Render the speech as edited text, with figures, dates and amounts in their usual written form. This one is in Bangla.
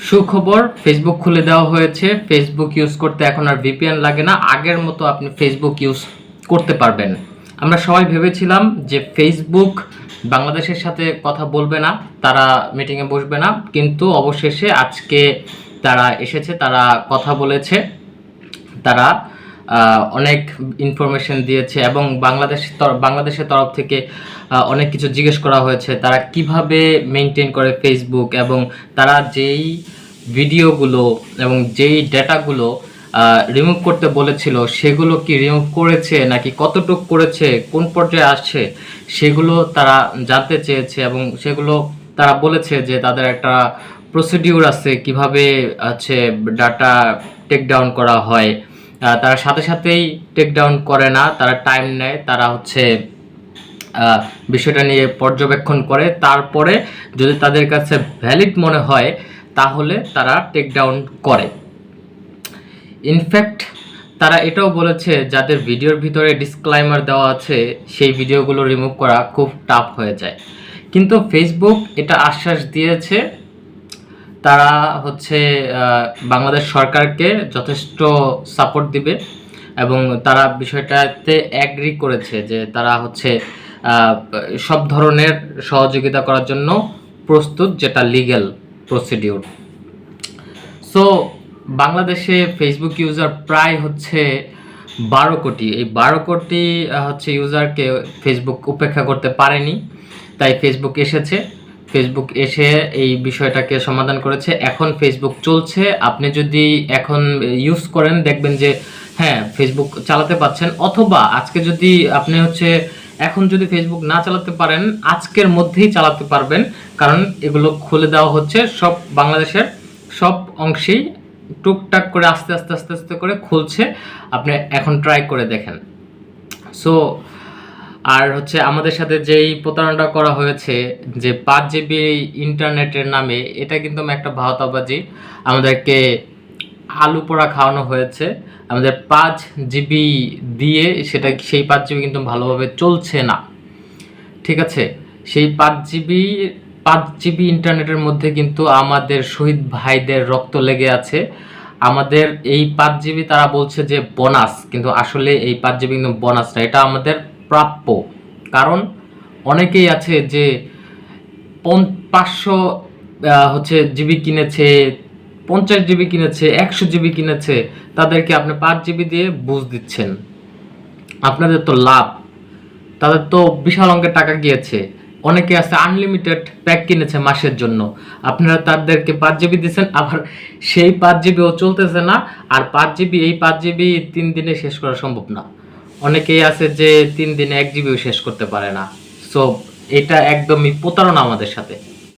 সুখবর, ফেসবুক খুলে দেওয়া হয়েছে। ফেসবুক ইউজ করতে এখন আর ভিপিএন লাগে না। আগের মতো আপনি ফেসবুক ইউজ করতে পারবেন। আমরা সবাই ভেবেছিলাম যে ফেসবুক বাংলাদেশের সাথে কথা বলবে না, তারা মিটিংয়ে বসবে না, কিন্তু অবশেষে আজকে তারা এসেছে, তারা কথা বলেছে, তারা অনেক ইনফরমেশন দিয়েছে এবং বাংলাদেশের তরফ থেকে অনেক কিছু জিজ্ঞেস করা হয়েছে তারা কিভাবে মেনটেন করে ফেসবুক, এবং তারা যেই ভিডিওগুলো এবং যেই ডেটাগুলো রিমুভ করতে বলেছিল সেগুলো কি রিমুভ করেছে নাকি কতটুকু করেছে, কোন পর্যায়ে আসছে, সেগুলো তারা জানতে চেয়েছে। এবং সেগুলো তারা বলেছে যে তাদের একটা প্রসিডিউর আছে কিভাবে হচ্ছে ডাটা টেক ডাউন করা হয়। তারা সাথে সাথেই টেক ডাউন করে না, তারা টাইম নেয়, তারা হচ্ছে বিষয়টা নিয়ে পর্যবেক্ষণ করে, তারপরে যদি তাদের কাছে ভ্যালিড মনে হয় তাহলে তারা টেক ডাউন করে। ইনফ্যাক্ট তারা এটাও বলেছে যাদের ভিডিওর ভিতরে ডিসক্লাইমার দেওয়া আছে সেই ভিডিওগুলো রিমুভ করা খুব টাফ হয়ে যায়। কিন্তু ফেসবুক এটা আশ্বাস দিয়েছে তারা হচ্ছে বাংলাদেশ সরকারকে যথেষ্ট সাপোর্ট দিবে এবং তারা বিষয়টাতে অ্যাগ্রি করেছে যে তারা হচ্ছে সব ধরনের সহযোগিতা করার জন্য প্রস্তুত, যেটা লিগ্যাল প্রসিডিউর। সো বাংলাদেশে ফেসবুক ইউজার প্রায় হচ্ছে 12 কোটি। এই 12 কোটি হচ্ছে ইউজারকে ফেসবুক উপেক্ষা করতে পারেনি, তাই ফেসবুক এসেছে। ফেসবুক এসে এই বিষয়টাকে সমাধান করেছে। এখন ফেসবুক চলছে, আপনি যদি এখন ইউজ করেন দেখবেন যে হ্যাঁ ফেসবুক চালাতে পাচ্ছেন, অথবা আজকে যদি আপনি হচ্ছে এখন যদি ফেসবুক না চালাতে পারেন আজকের মধ্যেই চালাতে পারবেন, কারণ এগুলো খুলে দেওয়া হচ্ছে সব বাংলাদেশের সব অংশেই টুকটাক করে আস্তে আস্তে আস্তে আস্তে করে খুলছে। আপনি এখন ট্রাই করে দেখেন। সো আর হচ্ছে আমাদের সাথে যেই প্রতারণাটা করা হয়েছে যে 5 জিবি ইন্টারনেটের নামে, এটা কিন্তু একটা ভাওতাবাজি। আমাদেরকে আলু পোড়া খাওয়ানো হয়েছে। আমাদের 5 জিবি দিয়ে সেই 5 জিবি কিন্তু ভালোভাবে চলছে না, ঠিক আছে? সেই 5 জিবি ইন্টারনেটের মধ্যে কিন্তু আমাদের শহীদ ভাইদের রক্ত লেগে আছে। আমাদের এই 5 জিবি তারা বলছে যে বোনাস, কিন্তু আসলে এই 5 জিবি কিন্তু বোনাস না, এটা আমাদের প্রাপ্য। কারণ অনেকেই আছে যে 500 হচ্ছে জিবি কিনেছে, 50 জিবি কিনেছে, 100 জিবি কিনেছে, তাদেরকে আপনি 5 জিবি দিয়ে বুঝ দিচ্ছেন। আপনাদের তো লাভ, তাদের তো বিশাল অঙ্কের টাকা গিয়েছে। অনেকে আছে আনলিমিটেড প্যাক কিনেছে মাসের জন্য, আপনারা তাদেরকে 5 জিবি দিচ্ছেন, আবার সেই 5 জিবিও চলতেছে না। আর 5 জিবি 3 দিনে শেষ করা সম্ভব না। অনেকেই আছে যে 3 দিনে 1 জিবিও শেষ করতে পারে না। সো এটা একদমই প্রতারণা আমাদের সাথে।